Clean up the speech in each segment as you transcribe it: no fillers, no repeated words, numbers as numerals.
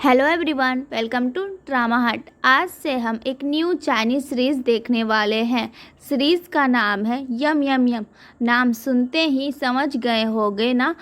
Hello everyone, welcome to drama hut. आज से हम एक न्यू चाइनीज़ सीरीज़ देखने वाले हैं। सीरीज़ का नाम है यम यम यम। नाम सुनते ही समझ गए होंगे ना,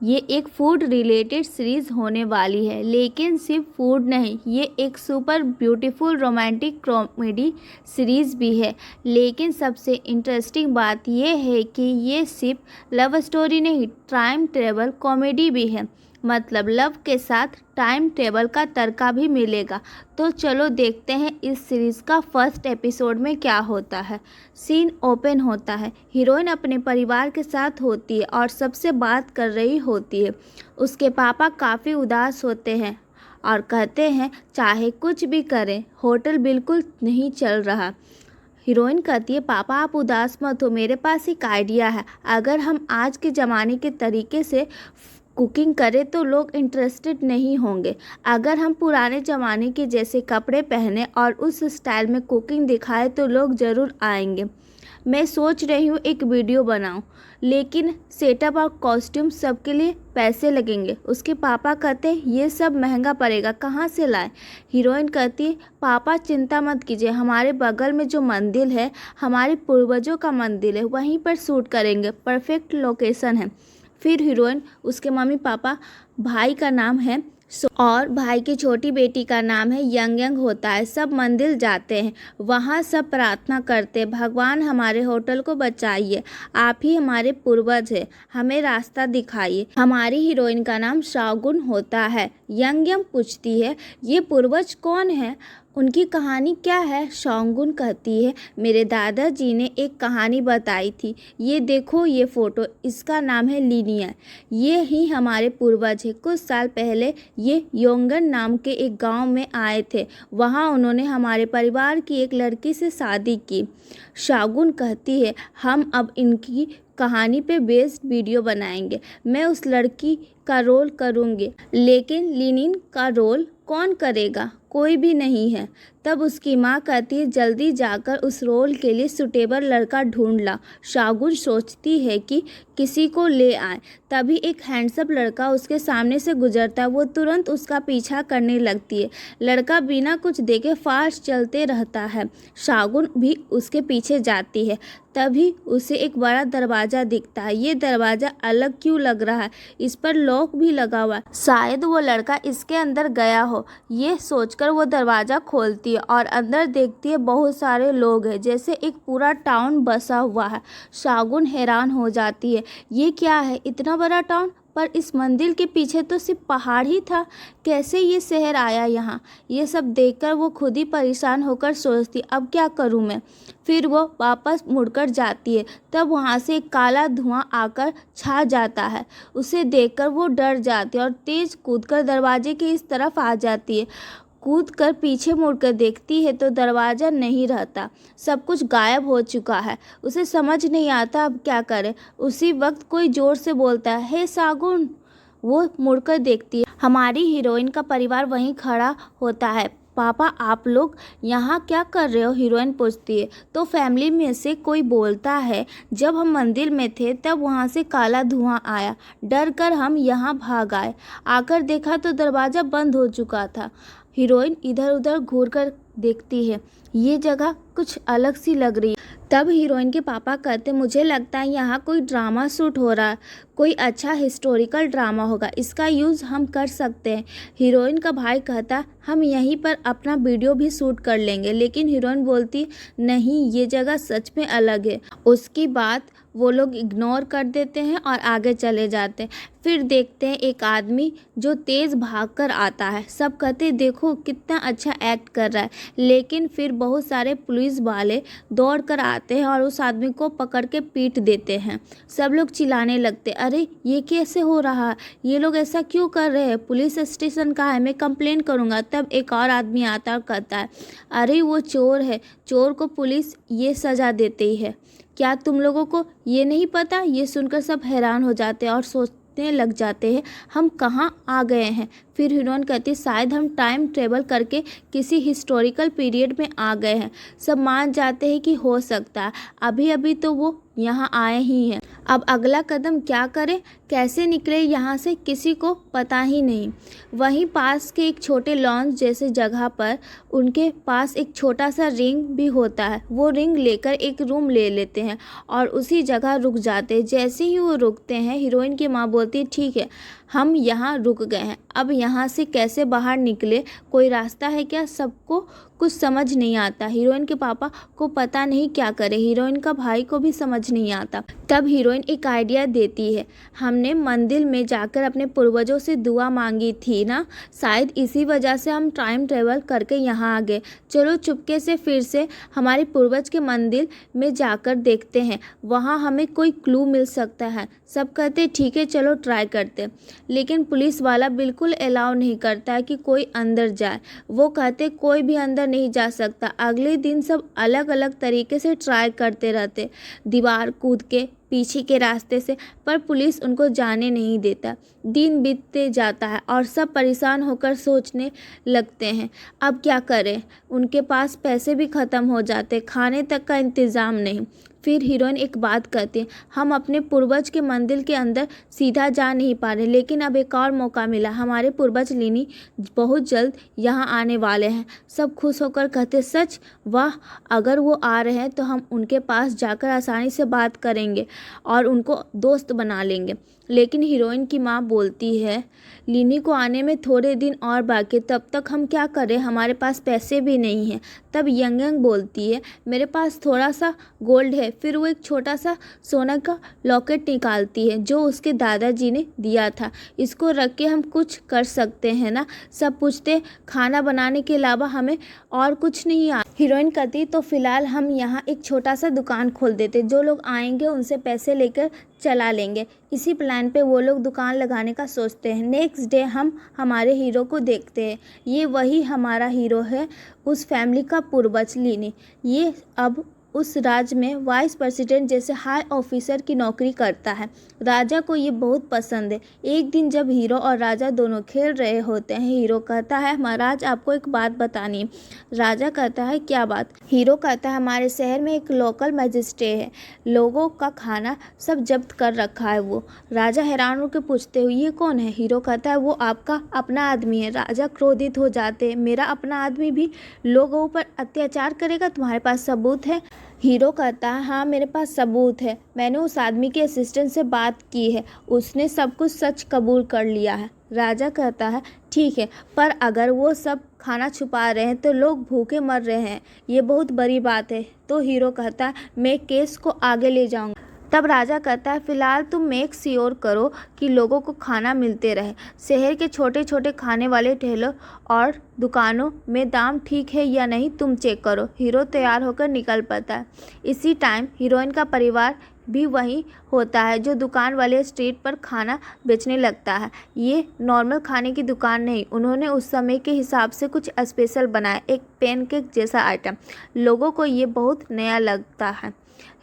ये एक फूड रिलेटेड सीरीज़ होने वाली है। लेकिन सिर्फ फूड नहीं, ये एक super beautiful romantic comedy series भी है। लेकिन सबसे इंटरेस्टिंग बात ये है कि ये सिर्फ लव स्टोरी नहीं, टाइम ट्रेवल कॉमेडी भी है। मतलब लव के साथ टाइम ट्रेवल का तड़का भी मिलेगा। तो चलो देखते हैं इस सीरीज़ का फर्स्ट एपिसोड में क्या होता है। सीन ओपन होता है, हीरोइन अपने परिवार के साथ होती है और सबसे बात कर रही होती है। उसके पापा काफ़ी उदास होते हैं और कहते हैं चाहे कुछ भी करें होटल बिल्कुल नहीं चल रहा। हीरोइन कहती है पापा आप उदास मत हो, मेरे पास एक आइडिया है। अगर हम आज के ज़माने के तरीके से कुकिंग करें तो लोग इंटरेस्टेड नहीं होंगे। अगर हम पुराने ज़माने के जैसे कपड़े पहने और उस स्टाइल में कुकिंग दिखाएं तो लोग ज़रूर आएंगे। मैं सोच रही हूँ एक वीडियो बनाऊँ, लेकिन सेटअप और कॉस्ट्यूम सबके लिए पैसे लगेंगे। उसके पापा कहते हैं ये सब महंगा पड़ेगा, कहाँ से लाएं। हीरोइन कहती है पापा चिंता मत कीजिए, हमारे बगल में जो मंदिर है हमारे पूर्वजों का मंदिर है, वहीं पर शूट करेंगे, परफेक्ट लोकेशन है। फिर हीरोइन, उसके मम्मी पापा, भाई का नाम है और भाई की छोटी बेटी का नाम है यंग यंग होता है। सब मंदिर जाते हैं, वहाँ सब प्रार्थना करते हैं भगवान हमारे होटल को बचाइए, आप ही हमारे पूर्वज हैं, हमें रास्ता दिखाइए। हमारी हीरोइन का नाम शाओगुन होता है। यंग यंग पूछती है ये पूर्वज कौन है, उनकी कहानी क्या है। शाओगुन कहती है मेरे दादाजी ने एक कहानी बताई थी, ये देखो ये फ़ोटो, इसका नाम है लिनिया, ये ही हमारे पूर्वज है। कुछ साल पहले ये योंगन नाम के एक गांव में आए थे, वहां उन्होंने हमारे परिवार की एक लड़की से शादी की। शाओगुन कहती है हम अब इनकी कहानी पे बेस्ड वीडियो बनाएंगे, मैं उस लड़की का रोल करूँगी, लेकिन लिनिन का रोल कौन करेगा, कोई भी नहीं है। तब उसकी माँ कहती है जल्दी जाकर उस रोल के लिए सुटेबल लड़का ढूंढ ला। शाओगुन सोचती है कि किसी को ले आए, तभी एक हैंडसम लड़का उसके सामने से गुजरता है। वो तुरंत उसका पीछा करने लगती है। लड़का बिना कुछ देखे फास्ट चलते रहता है, शाओगुन भी उसके पीछे जाती है। तभी उसे एक बड़ा दरवाज़ा दिखता है। ये दरवाज़ा अलग क्यों लग रहा है, इस पर लॉक भी लगा हुआ है, शायद वो लड़का इसके अंदर गया हो। ये सोचकर वो दरवाज़ा खोलती है और अंदर देखती है बहुत सारे लोग हैं, जैसे एक पूरा टाउन बसा हुआ है। शाओगुन हैरान हो जाती है ये क्या है, इतना बड़ा टाउन, पर इस मंदिर के पीछे तो सिर्फ पहाड़ ही था, कैसे ये शहर आया यहाँ। ये सब देखकर वो खुद ही परेशान होकर सोचती अब क्या करूँ मैं। फिर वो वापस मुड़कर जाती है, तब वहाँ से एक काला धुआं आकर छा जाता है। उसे देखकर वो डर जाती है और तेज कूदकर दरवाजे के इस तरफ आ जाती है। कूद कर पीछे मुड़कर देखती है तो दरवाज़ा नहीं रहता, सब कुछ गायब हो चुका है। उसे समझ नहीं आता अब क्या करे। उसी वक्त कोई ज़ोर से बोलता है हे शाओगुन। वो मुड़कर देखती है, हमारी हीरोइन का परिवार वहीं खड़ा होता है। पापा आप लोग यहाँ क्या कर रहे हो, हीरोइन पूछती है। तो फैमिली में से कोई बोलता है जब हम मंदिर में थे तब वहाँ से काला धुआं आया, डर कर हम यहाँ भाग आए, आकर देखा तो दरवाज़ा बंद हो चुका था। हीरोइन इधर उधर घूर कर देखती है, ये जगह कुछ अलग सी लग रही है। तब हीरोइन के पापा कहते मुझे लगता है यहाँ कोई ड्रामा शूट हो रहा है, कोई अच्छा हिस्टोरिकल ड्रामा होगा, इसका यूज़ हम कर सकते हैं। हीरोइन का भाई कहता हम यहीं पर अपना वीडियो भी शूट कर लेंगे, लेकिन हीरोइन बोलती नहीं ये जगह सच में अलग है। उसकी बात वो लोग इग्नोर कर देते हैं और आगे चले जाते हैं। फिर देखते हैं एक आदमी जो तेज़ भागकर आता है, सब कहते देखो कितना अच्छा एक्ट कर रहा है, लेकिन फिर बहुत सारे पुलिस वाले दौड़ कर आते हैं और उस आदमी को पकड़ के पीट देते हैं। सब लोग चिल्लाने लगते अरे ये कैसे हो रहा है, ये लोग ऐसा क्यों कर रहे हैं, पुलिस स्टेशन कहाँ है, मैं कंप्लेन करूँगा। तब एक और आदमी आता और कहता है अरे वो चोर है, चोर को पुलिस ये सज़ा देती है, क्या तुम लोगों को ये नहीं पता। ये सुनकर सब हैरान हो जाते हैं और सोचने लग जाते हैं हम कहाँ आ गए हैं। फिर हीरोइन कहती शायद हम टाइम ट्रेवल करके किसी हिस्टोरिकल पीरियड में आ गए हैं। सब मान जाते हैं कि हो सकता है, अभी अभी तो वो यहाँ आए ही हैं। अब अगला कदम क्या करें, कैसे निकले यहाँ से, किसी को पता ही नहीं। वहीं पास के एक छोटे लॉन्च जैसे जगह पर उनके पास एक छोटा सा रिंग भी होता है। वो रिंग लेकर एक रूम ले लेते हैं और उसी जगह रुक जाते हैं। जैसे ही वो रुकते हैं, हीरोइन की माँ बोलती है, ठीक है हम यहाँ रुक गए हैं, अब यहाँ से कैसे बाहर निकले, कोई रास्ता है क्या। सबको कुछ समझ नहीं आता। हीरोइन के पापा को पता नहीं क्या करे, हीरोइन का भाई को भी समझ नहीं आता। तब हीरोइन एक आइडिया देती है, हमने मंदिर में जाकर अपने पूर्वजों से दुआ मांगी थी ना, शायद इसी वजह से हम टाइम ट्रेवल करके यहाँ आ गए। चलो चुपके से फिर से हमारे पूर्वज के मंदिर में जाकर देखते हैं, वहाँ हमें कोई क्लू मिल सकता है। सब कहते ठीक है चलो ट्राई करते, लेकिन पुलिस वाला बिल्कुल अलाउ नहीं करता है कि कोई अंदर जाए। वो कहते कोई भी अंदर नहीं जा सकता। अगले दिन सब अलग अलग तरीके से ट्राई करते रहते, दीवार कूद के, पीछे के रास्ते से, पर पुलिस उनको जाने नहीं देता। दिन बीतते जाता है और सब परेशान होकर सोचने लगते हैं अब क्या करें। उनके पास पैसे भी ख़त्म हो जाते, खाने तक का इंतज़ाम नहीं। फिर हीरोइन एक बात कहती है, हम अपने पूर्वज के मंदिर के अंदर सीधा जा नहीं पा रहे, लेकिन अब एक और मौका मिला, हमारे पूर्वज लिनी बहुत जल्द यहाँ आने वाले हैं। सब खुश होकर कहते सच, वाह, अगर वो आ रहे हैं तो हम उनके पास जाकर आसानी से बात करेंगे और उनको दोस्त बना लेंगे। लेकिन हीरोइन की माँ बोलती है, लिनी को आने में थोड़े दिन और बाकी, तब तक हम क्या करें, हमारे पास पैसे भी नहीं हैं। तब यंग यंग बोलती है, मेरे पास थोड़ा सा गोल्ड है। फिर वो एक छोटा सा सोना का लॉकेट निकालती है जो उसके दादाजी ने दिया था, इसको रख के हम कुछ कर सकते हैं ना। सब पूछते खाना बनाने के अलावा हमें और कुछ नहीं आता। हीरोइन कहती तो फिलहाल हम यहाँ एक छोटा सा दुकान खोल देते, जो लोग आएंगे उनसे पैसे लेकर चला लेंगे। इसी प्लान पे वो लोग दुकान लगाने का सोचते हैं। नेक्स्ट डे हम हमारे हीरो को देखते हैं। ये वही हमारा हीरो है, उस फैमिली का पूर्वज लिनी। ये अब उस राज्य में वाइस प्रेसिडेंट जैसे हाई ऑफिसर की नौकरी करता है। राजा को ये बहुत पसंद है। एक दिन जब हीरो और राजा दोनों खेल रहे होते हैं, हीरो कहता है, महाराज आपको एक बात बतानी है। राजा कहता है क्या बात। हीरो कहता है, हमारे शहर में एक लोकल मजिस्ट्रेट है, लोगों का खाना सब जब्त कर रखा है वो। राजा हैरान होकर पूछते हुए, ये कौन है। हीरो कहता है, वो आपका अपना आदमी है। राजा क्रोधित हो जाते हैं, मेरा अपना आदमी भी लोगों पर अत्याचार करेगा, तुम्हारे पास सबूत है। हीरो कहता है, हाँ मेरे पास सबूत है, मैंने उस आदमी के असिस्टेंट से बात की है, उसने सब कुछ सच कबूल कर लिया है। राजा कहता है ठीक है, पर अगर वो सब खाना छुपा रहे हैं तो लोग भूखे मर रहे हैं, ये बहुत बड़ी बात है। तो हीरो कहता है, मैं केस को आगे ले जाऊंगा। तब राजा कहता है, फिलहाल तुम मेक श्योर करो कि लोगों को खाना मिलते रहे। शहर के छोटे छोटे खाने वाले ठेलों और दुकानों में दाम ठीक है या नहीं तुम चेक करो। हीरो तैयार होकर निकल पड़ता है। इसी टाइम हीरोइन का परिवार भी वही होता है, जो दुकान वाले स्ट्रीट पर खाना बेचने लगता है। ये नॉर्मल खाने की दुकान नहीं, उन्होंने उस समय के हिसाब से कुछ स्पेशल बनाया, एक पैनकेक जैसा आइटम। लोगों को ये बहुत नया लगता है।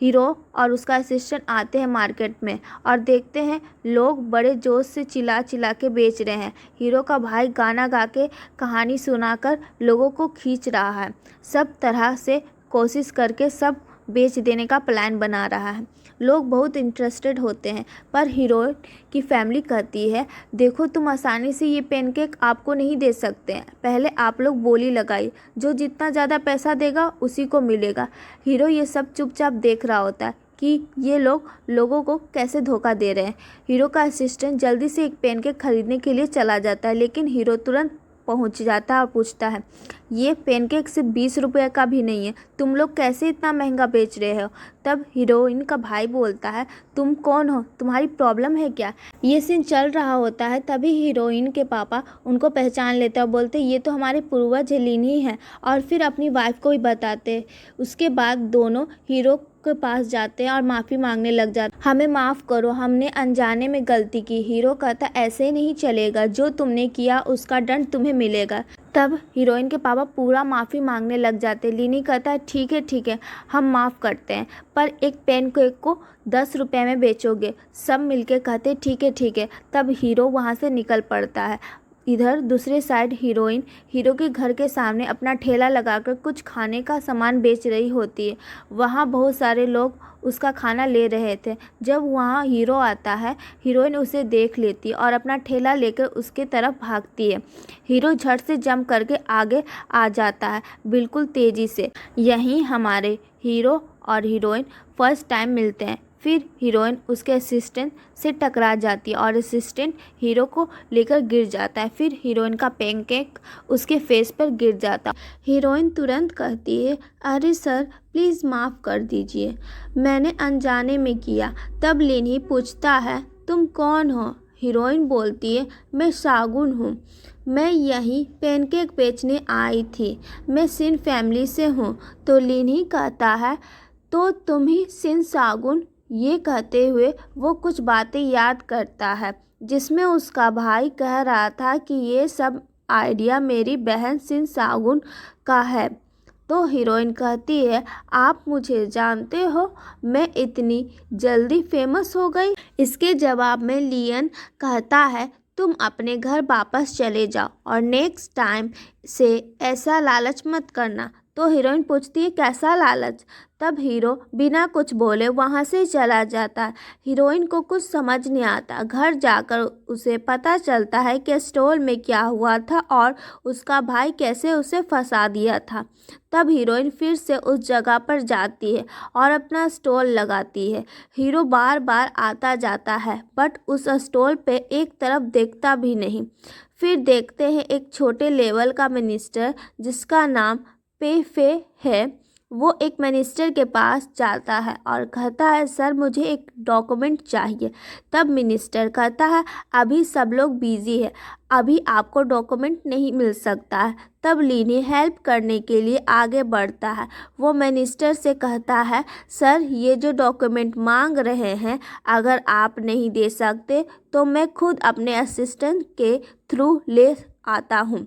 हीरो और उसका असिस्टेंट आते हैं मार्केट में और देखते हैं लोग बड़े जोश से चिल्ला चिल्ला के बेच रहे हैं। हीरो का भाई गाना गा के कहानी सुनाकर लोगों को खींच रहा है। सब तरह से कोशिश करके सब बेच देने का प्लान बना रहा है। लोग बहुत इंटरेस्टेड होते हैं, पर हीरोइन की फैमिली कहती है, देखो तुम आसानी से ये पैनकेक आपको नहीं दे सकते हैं, पहले आप लोग बोली लगाई, जो जितना ज़्यादा पैसा देगा उसी को मिलेगा। हीरो ये सब चुपचाप देख रहा होता है कि ये लोग लोगों को कैसे धोखा दे रहे हैं। हीरो का असिस्टेंट जल्दी से एक पैनकेक खरीदने के लिए चला जाता है, लेकिन हीरो तुरंत पहुंच जाता है और पूछता है, ये पैनकेक सिर्फ 20 रुपये का भी नहीं है, तुम लोग कैसे इतना महंगा बेच रहे हो। तब हीरोइन का भाई बोलता है, तुम कौन हो, तुम्हारी प्रॉब्लम है क्या। ये सीन चल रहा होता है, तभी हीरोइन के पापा उनको पहचान लेते हैं और बोलते ये तो हमारे पूर्वज लिनी है, और फिर अपनी वाइफ को भी बताते। उसके बाद दोनों हीरो के पास जाते हैं और माफ़ी मांगने लग जाते, हमें माफ़ करो, हमने अनजाने में गलती की। हीरो कहता ऐसे नहीं चलेगा, जो तुमने किया उसका दंड तुम्हें मिलेगा। तब हीरोइन के पापा पूरा माफ़ी मांगने लग जाते। लिनी कहता है ठीक है हम माफ़ करते हैं, पर एक पैनकेक को 10 रुपये में बेचोगे। सब मिलके कहते ठीक है। तब हीरो वहाँ से निकल पड़ता है। इधर दूसरे साइड हीरोइन हीरो के घर के सामने अपना ठेला लगाकर कुछ खाने का सामान बेच रही होती है। वहाँ बहुत सारे लोग उसका खाना ले रहे थे। जब वहाँ हीरो आता है, हीरोइन उसे देख लेती है और अपना ठेला लेकर उसके तरफ भागती है। हीरो झट से जंप करके आगे आ जाता है, बिल्कुल तेज़ी से। यहीं हमारे हीरो और हीरोइन फर्स्ट टाइम मिलते हैं। फिर हीरोइन उसके असिस्टेंट से टकरा जाती है और असिस्टेंट हीरो को लेकर गिर जाता है। फिर हीरोइन का पैनकेक उसके फेस पर गिर जाता है। हीरोइन तुरंत कहती है, अरे सर प्लीज़ माफ़ कर दीजिए, मैंने अनजाने में किया। तब लिनी पूछता है, तुम कौन हो? हीरोइन बोलती है, मैं शागुन हूँ, मैं यहीं पैनकेक बेचने आई थी, मैं सिन फैमिली से हूँ। तो लिनी कहता है, तो तुम ही सिन शागुन? ये कहते हुए वो कुछ बातें याद करता है जिसमें उसका भाई कह रहा था कि ये सब आइडिया मेरी बहन सिन शागुन का है। तो हीरोइन कहती है, आप मुझे जानते हो, मैं इतनी जल्दी फेमस हो गई? इसके जवाब में लियन कहता है, तुम अपने घर वापस चले जाओ और नेक्स्ट टाइम से ऐसा लालच मत करना। तो हीरोइन पूछती है, कैसा लालच? तब हीरो बिना कुछ बोले वहाँ से चला जाता है। हीरोइन को कुछ समझ नहीं आता। घर जाकर उसे पता चलता है कि स्टोर में क्या हुआ था और उसका भाई कैसे उसे फंसा दिया था। तब हीरोइन फिर से उस जगह पर जाती है और अपना स्टॉल लगाती है। हीरो बार बार आता जाता है बट उस स्टॉल पे एक तरफ देखता भी नहीं। फिर देखते हैं एक छोटे लेवल का मिनिस्टर जिसका नाम पेफे है। वो एक मिनिस्टर के पास जाता है और कहता है, सर मुझे एक डॉक्यूमेंट चाहिए। तब मिनिस्टर कहता है, अभी सब लोग बिजी है, अभी आपको डॉक्यूमेंट नहीं मिल सकता है। तब लिनी हेल्प करने के लिए आगे बढ़ता है। वो मिनिस्टर से कहता है, सर ये जो डॉक्यूमेंट मांग रहे हैं, अगर आप नहीं दे सकते तो मैं खुद अपने असिस्टेंट के थ्रू ले आता हूँ,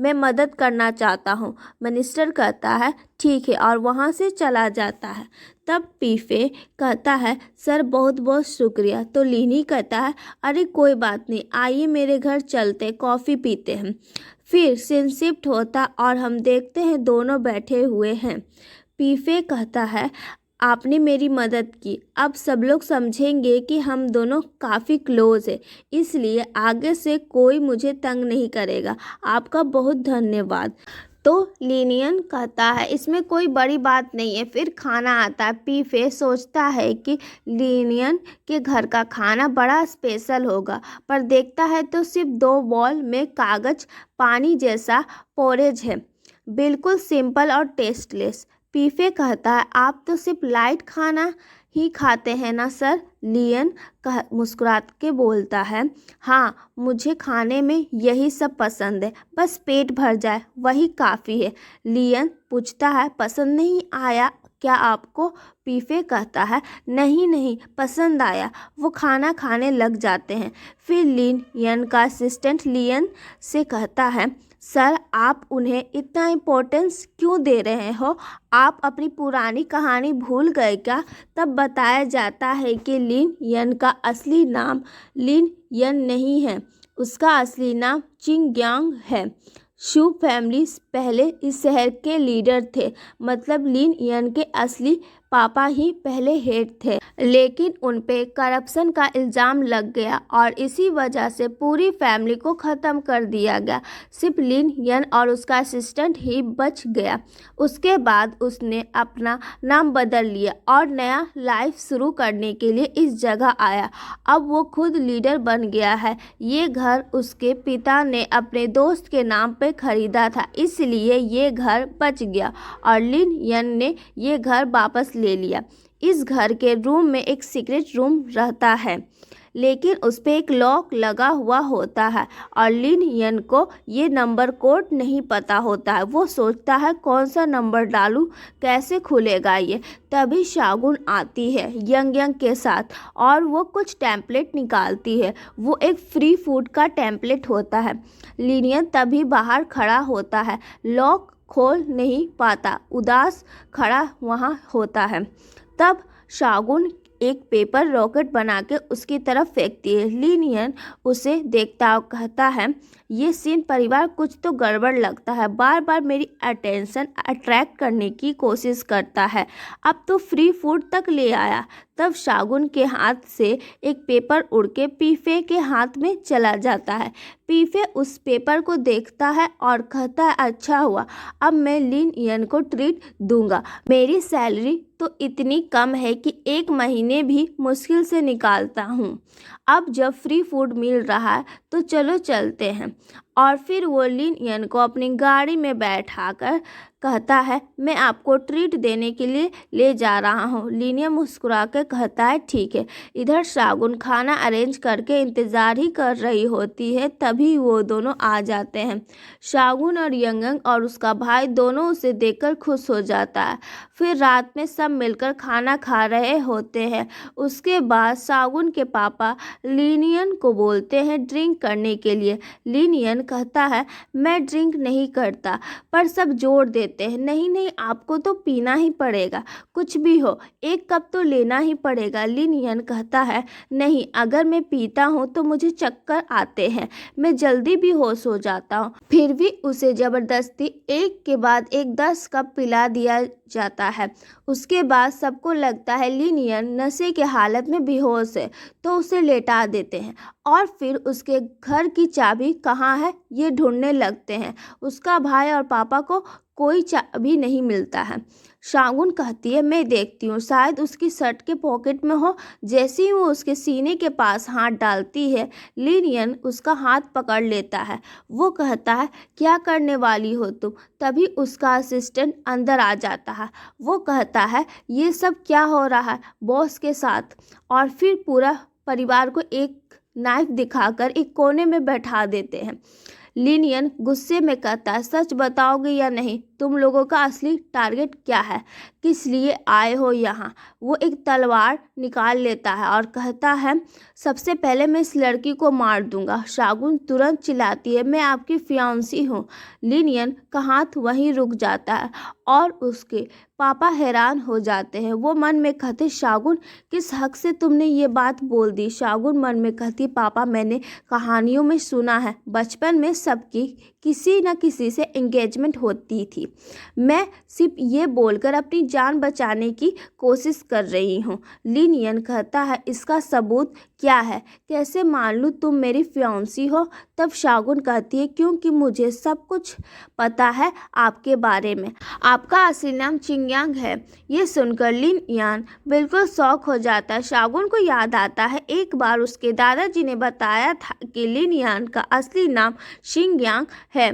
मैं मदद करना चाहता हूँ। मिनिस्टर कहता है, ठीक है, और वहाँ से चला जाता है। तब पीफे कहता है, सर बहुत बहुत शुक्रिया। तो लिनी कहता है, अरे कोई बात नहीं, आइए मेरे घर चलते, कॉफ़ी पीते हैं। फिर सीन शिफ्ट होता और हम देखते हैं दोनों बैठे हुए हैं। पीफे कहता है, आपने मेरी मदद की, अब सब लोग समझेंगे कि हम दोनों काफ़ी क्लोज हैं, इसलिए आगे से कोई मुझे तंग नहीं करेगा, आपका बहुत धन्यवाद। तो लिनियन कहता है, इसमें कोई बड़ी बात नहीं है। फिर खाना आता है। पीफे सोचता है कि लिनियन के घर का खाना बड़ा स्पेशल होगा, पर देखता है तो सिर्फ 2 बॉल में कागज पानी जैसा पोरेज है, बिल्कुल सिंपल और टेस्टलेस। पीफे कहता है, आप तो सिर्फ लाइट खाना ही खाते हैं ना सर? लियन मुस्कुरा के बोलता है, हाँ मुझे खाने में यही सब पसंद है, बस पेट भर जाए वही काफ़ी है। लियन पूछता है, पसंद नहीं आया क्या आपको? पीफे कहता है, नहीं नहीं पसंद आया। वो खाना खाने लग जाते हैं। फिर लियन का असिस्टेंट लियन से कहता है, सर आप उन्हें इतना इम्पोर्टेंस क्यों दे रहे हो? आप अपनी पुरानी कहानी भूल गए क्या? तब बताया जाता है कि लिन यन का असली नाम लिन यन नहीं है, उसका असली नाम चिंगयांग है। शू फैमिली पहले इस शहर के लीडर थे, मतलब लिन यन के असली पापा ही पहले हेड थे, लेकिन उन पे करप्शन का इल्ज़ाम लग गया और इसी वजह से पूरी फैमिली को ख़त्म कर दिया गया। सिर्फ लिन यन और उसका असिस्टेंट ही बच गया। उसके बाद उसने अपना नाम बदल लिया और नया लाइफ शुरू करने के लिए इस जगह आया। अब वो खुद लीडर बन गया है। ये घर उसके पिता ने अपने दोस्त के नाम पे खरीदा था, इसलिए ये घर बच गया और लिन यन ने ये घर वापस ले लिया। इस घर के रूम में एक सीक्रेट रूम रहता है, लेकिन उस पे एक लॉक लगा हुआ होता है और लिन यन को ये नंबर कोड नहीं पता होता है। वो सोचता है कौन सा नंबर डालूं, कैसे खुलेगा ये। तभी शागुन आती है यंग के साथ और वो कुछ टेम्पलेट निकालती है। वो एक फ्री फूड का टेम्पलेट होता है। लिनियन तभी बाहर खड़ा होता है, लॉक खोल नहीं पाता, उदास खड़ा वहाँ होता है। तब शागुन एक पेपर रॉकेट बना के उसकी तरफ फेंकती है। लिनियन उसे देखता और कहता है, ये सीन परिवार कुछ तो गड़बड़ लगता है, बार बार मेरी अटेंशन अट्रैक्ट करने की कोशिश करता है। अब तो फ्री फूड तक ले आया। तब शागुन के हाथ से एक पेपर उड़ के पीफे के हाथ में चला जाता है। पीफे उस पेपर को देखता है और कहता है, अच्छा हुआ, अब मैं लिन यन को ट्रीट दूंगा। मेरी सैलरी तो इतनी कम है कि 1 महीने भी मुश्किल से निकालता हूँ। अब जब फ्री फूड मिल रहा है तो चलो चलते हैं। और फिर वो लिन यन को अपनी गाड़ी में बैठाकर कहता है, मैं आपको ट्रीट देने के लिए ले जा रहा हूँ। लिन यन मुस्कुरा कर कहता है, ठीक है। इधर शागुन खाना अरेंज करके इंतज़ार ही कर रही होती है, तभी वो दोनों आ जाते हैं। शागुन और यंगंग और उसका भाई दोनों उसे देखकर खुश हो जाता है। फिर रात में सब मिलकर खाना खा रहे होते हैं। उसके बाद शागुन के पापा लिन यन को बोलते हैं ड्रिंक करने के लिए। लिन यन कहता है, मैं ड्रिंक नहीं करता, पर सब जोर देते हैं, नहीं नहीं आपको तो पीना ही पड़ेगा, कुछ भी हो 1 कप तो लेना ही पड़ेगा। लिन यन कहता है, नहीं, अगर मैं पीता हूँ तो मुझे चक्कर आते हैं, मैं जल्दी भी होश हो जाता हूँ। फिर भी उसे ज़बरदस्ती एक के बाद एक 10 कप पिला दिया जाता है। उसके बाद सबको लगता है लिन यन नशे के हालत में बेहोश है, तो उसे लेटा देते हैं और फिर उसके घर की चाबी कहाँ है ये ढूंढने लगते हैं। उसका भाई और पापा को कोई चाबी नहीं मिलता है। शागुन कहती है, मैं देखती हूँ, शायद उसकी शर्ट के पॉकेट में हो। जैसे ही वो उसके सीने के पास हाथ डालती है, लिन यन उसका हाथ पकड़ लेता है। वो कहता है, क्या करने वाली हो तुम? तभी उसका असिस्टेंट अंदर आ जाता है। वो कहता है, ये सब क्या हो रहा है बॉस के साथ? और फिर पूरा परिवार को एक नाइफ दिखाकर एक कोने में बैठा देते हैं। लिन यन गुस्से में कहता है, सच बताओगे या नहीं? तुम लोगों का असली टारगेट क्या है? किस लिए आए हो यहाँ? वो एक तलवार निकाल लेता है और कहता है, सबसे पहले मैं इस लड़की को मार दूंगा। शागुन तुरंत चिल्लाती है, मैं आपकी फियांसी हूँ। लिन यन का हाथ वहीं रुक जाता है और उसके पापा हैरान हो जाते हैं। वो मन में कहते, शागुन किस हक से तुमने ये बात बोल दी? शागुन मन में कहती, पापा मैंने कहानियों में सुना है, बचपन में सबकी किसी न किसी से एंगेजमेंट होती थी। मैं सिर्फ ये बोलकर अपनी जान बचाने की कोशिश कर रही हूँ। लिन यन कहता है, इसका सबूत क्या है? कैसे मान लूँ तुम मेरी फियांसी हो? तब शागुन कहती है, क्योंकि मुझे सब कुछ पता है आपके बारे में। आपका असली नाम चिंगयांग है। ये सुनकर लिन यन बिल्कुल शॉक हो जाता है। शागुन को याद आता है एक बार उसके दादाजी ने बताया था कि लिन यन का असली नाम चिंगयांग है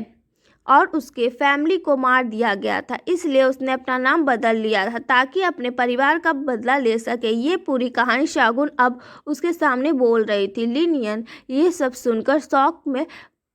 और उसके फैमिली को मार दिया गया था, इसलिए उसने अपना नाम बदल लिया था ताकि अपने परिवार का बदला ले सके। ये पूरी कहानी शागुन अब उसके सामने बोल रही थी। लिन यन ये सब सुनकर शौक में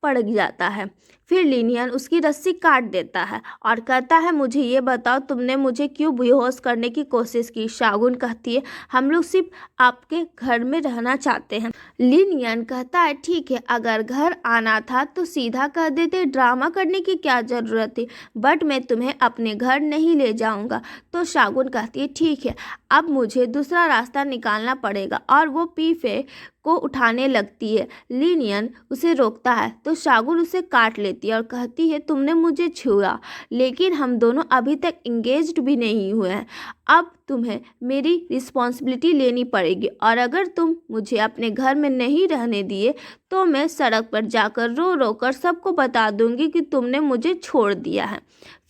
पड़ जाता है। फिर लिन यन उसकी रस्सी काट देता है और कहता है, मुझे ये बताओ तुमने मुझे क्यों बेहोश करने की कोशिश की? शागुन कहती है, हम लोग सिर्फ आपके घर में रहना चाहते हैं। लिन यन कहता है, ठीक है, अगर घर आना था तो सीधा कह देते, ड्रामा करने की क्या ज़रूरत थी? बट मैं तुम्हें अपने घर नहीं ले जाऊंगा। तो शागुन कहती है, ठीक है, अब मुझे दूसरा रास्ता निकालना पड़ेगा और वो पीफे को उठाने लगती है। लिन यन उसे रोकता है तो शागुन उसे काट लेती है और कहती है, तुमने मुझे छुआ, लेकिन हम दोनों अभी तक इंगेज्ड भी नहीं हुए हैं। अब तुम्हें मेरी रिस्पॉन्सिबिलिटी लेनी पड़ेगी और अगर तुम मुझे अपने घर में नहीं रहने दिए तो मैं सड़क पर जाकर रो रो कर सबको बता दूंगी कि तुमने मुझे छोड़ दिया है।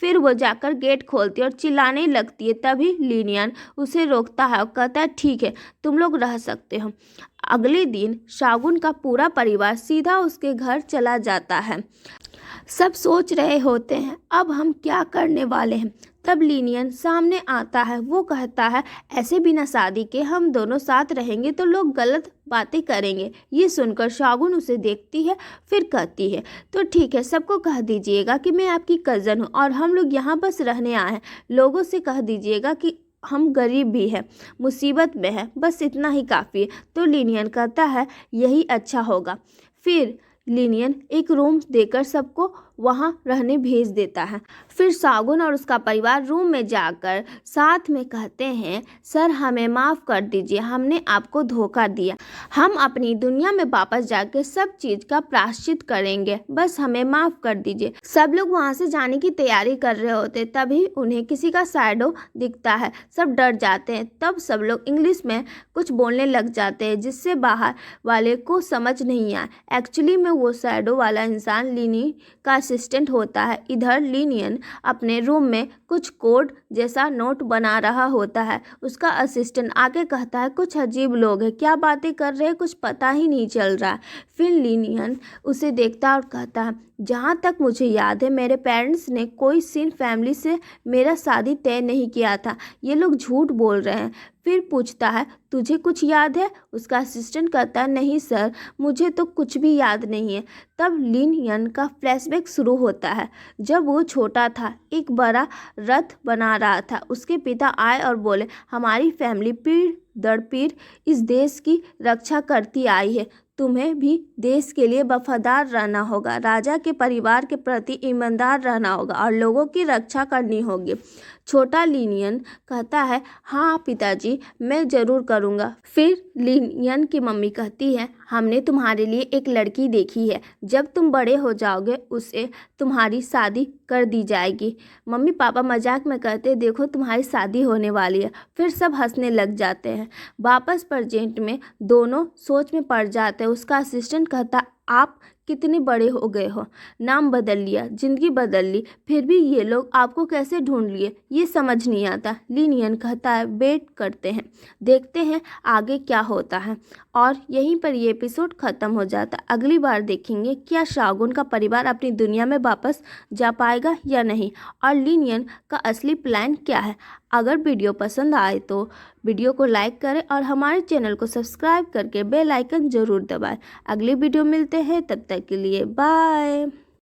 फिर वो जाकर गेट खोलती है और चिल्लाने लगती है। तभी लिन यन उसे रोकता है और कहता है, ठीक है, तुम लोग रह सकते हो। अगले दिन शागुन का पूरा परिवार सीधा उसके घर चला जाता है। सब सोच रहे होते हैं, अब हम क्या करने वाले हैं। तब लिन यन सामने आता है। वो कहता है, ऐसे बिना शादी के हम दोनों साथ रहेंगे तो लोग गलत बातें करेंगे। ये सुनकर शागुन उसे देखती है, फिर कहती है, तो ठीक है, सबको कह दीजिएगा कि मैं आपकी कज़न हूँ और हम लोग यहाँ बस रहने आए हैं। लोगों से कह दीजिएगा कि हम गरीब भी हैं, मुसीबत में हैं, बस इतना ही काफ़ी है। तो लिन यन कहता है, यही अच्छा होगा। फिर लिन यन एक रूम देकर सबको वहाँ रहने भेज देता है। फिर शागुन और उसका परिवार रूम में जाकर साथ में कहते हैं, सर हमें माफ़ कर दीजिए, हमने आपको धोखा दिया। हम अपनी दुनिया में वापस जाकर सब चीज़ का प्रायश्चित करेंगे, बस हमें माफ़ कर दीजिए। सब लोग वहाँ से जाने की तैयारी कर रहे होते, तभी उन्हें किसी का शैडो दिखता है। सब डर जाते हैं। तब सब लोग इंग्लिश में कुछ बोलने लग जाते हैं जिससे बाहर वाले को समझ नहीं आए। एक्चुअली में वो शैडो वाला इंसान लिनी का असिस्टेंट होता है। इधर लिनियन अपने रूम में कुछ कोड जैसा नोट बना रहा होता है। उसका असिस्टेंट आके कहता है, कुछ अजीब लोग हैं, क्या बातें कर रहे हैं, कुछ पता ही नहीं चल रहा है। फिर लिनियन उसे देखता और कहता है, जहाँ तक मुझे याद है मेरे पेरेंट्स ने कोई सिन फैमिली से मेरा शादी तय नहीं किया था, ये लोग झूठ बोल रहे हैं। फिर पूछता है, तुझे कुछ याद है? उसका असिस्टेंट कहता है, नहीं सर, मुझे तो कुछ भी याद नहीं है। तब लिनियन का फ्लैशबैक शुरू होता है। जब वो छोटा था, एक बड़ा रथ बना रहा था। उसके पिता आए और बोले, हमारी फैमिली पीढ़ दर पीढ़ इस देश की रक्षा करती आई है, तुम्हें भी देश के लिए वफादार रहना होगा, राजा के परिवार के प्रति ईमानदार रहना होगा और लोगों की रक्षा करनी होगी। छोटा लिनियन कहता है, हाँ पिताजी, मैं ज़रूर करूँगा। फिर लिनियन की मम्मी कहती है, हमने तुम्हारे लिए एक लड़की देखी है, जब तुम बड़े हो जाओगे उसे तुम्हारी शादी कर दी जाएगी। मम्मी पापा मजाक में कहते, देखो तुम्हारी शादी होने वाली है। फिर सब हंसने लग जाते हैं। वापस प्रेजेंट में दोनों सोच में पड़ जाते हैं। उसका असिस्टेंट कहता, आप कितने बड़े हो गए हो, नाम बदल लिया, ज़िंदगी बदल ली, फिर भी ये लोग आपको कैसे ढूंढ लिए, ये समझ नहीं आता। लिनियन कहता है, वेट करते हैं, देखते हैं आगे क्या होता है। और यहीं पर ये एपिसोड ख़त्म हो जाता। अगली बार देखेंगे क्या शागुन का परिवार अपनी दुनिया में वापस जा पाएगा या नहीं, और लिनियन का असली प्लान क्या है। अगर वीडियो पसंद आए तो वीडियो को लाइक करें और हमारे चैनल को सब्सक्राइब करके बेल आइकन ज़रूर दबाएं। अगली वीडियो मिलते हैं, तब तक के लिए बाय।